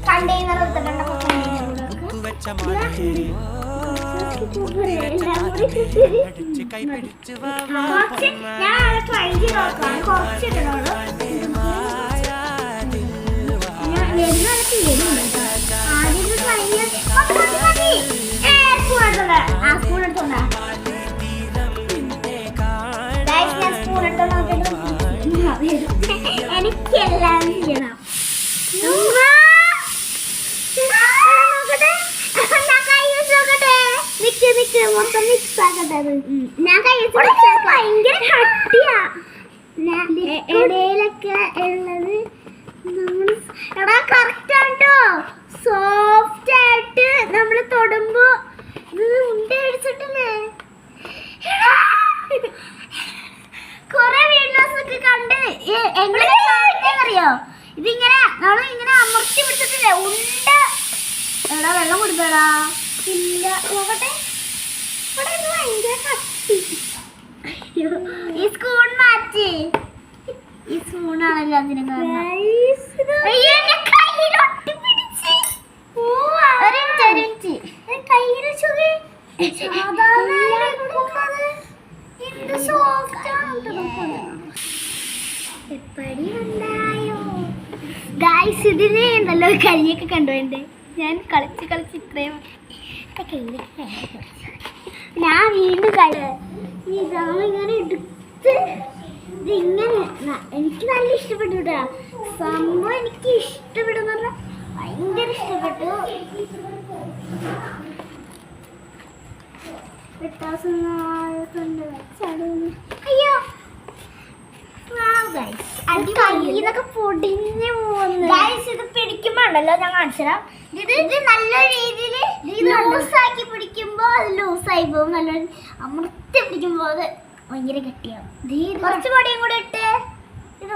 Container എനിക്കെല്ലാം ചെയ്യണം. മൊത്തം മിക്സ് ആക്കട്ടെ. ഞാൻ ഭയങ്കര കട്ടിയാ ഇടയിലൊക്കെ ഉള്ളത്. എടാ കറക്റ്റ് ആട്ടോ, സോഫ്റ്റ് ആയിട്ട് നമ്മള് തൊടുമ്പോ ഉണ്ട അടിച്ചിട്ടില്ലേ. കൊറേ വീഡിയോസ് ഒക്കെ കണ്ട് എങ്ങനെ അറിയോ, ഇതിങ്ങനെ നമ്മളിങ്ങനെ അമർത്തി പിടിച്ചിട്ടില്ലേ ഉണ്ട. എടാ വെള്ളം കുടിക്കടാ. ഇല്ല നോക്കട്ടെ, ഭയങ്കര കട്ടി. ഈ സ്പൂൺ മാറ്റി, ഈ സ്പൂണാണല്ലോ അതിന് കാരണം. ഇതിനെ ഉണ്ടല്ലോ കരിയൊക്കെ കണ്ടുപോണ്ടേ. ഞാൻ കളിച്ച് കളിച്ച് ഇത്രയും ഞാൻ വീണ്ടും ഇങ്ങനെ എടുത്ത് ഇതിങ്ങനെ എനിക്ക് നല്ല ഇഷ്ടപ്പെട്ടു കേട്ടോ. സംഭവം എനിക്ക് ഇഷ്ടപ്പെടുന്ന പറഞ്ഞാൽ ഭയങ്കര ഇഷ്ടപ്പെട്ടു. അയ്യോ കയ്യിന്നൊക്കെ പൊടിഞ്ഞു പോകുന്നു. ഇത് പിടിക്കുമ്പോ ഉണ്ടല്ലോ ഞാൻ കാണിച്ചുതരാം. ഇത് നല്ല രീതിയിൽ ലൂസാക്കി പിടിക്കുമ്പോ അത് ലൂസായി പോകും. നല്ല അമർത്തി പിടിക്കുമ്പോ അത് ഭയങ്കര ഗട്ടിയാവും. കുറച്ച് പൊടിയും കൂടെ ഇട്ട് ഇത്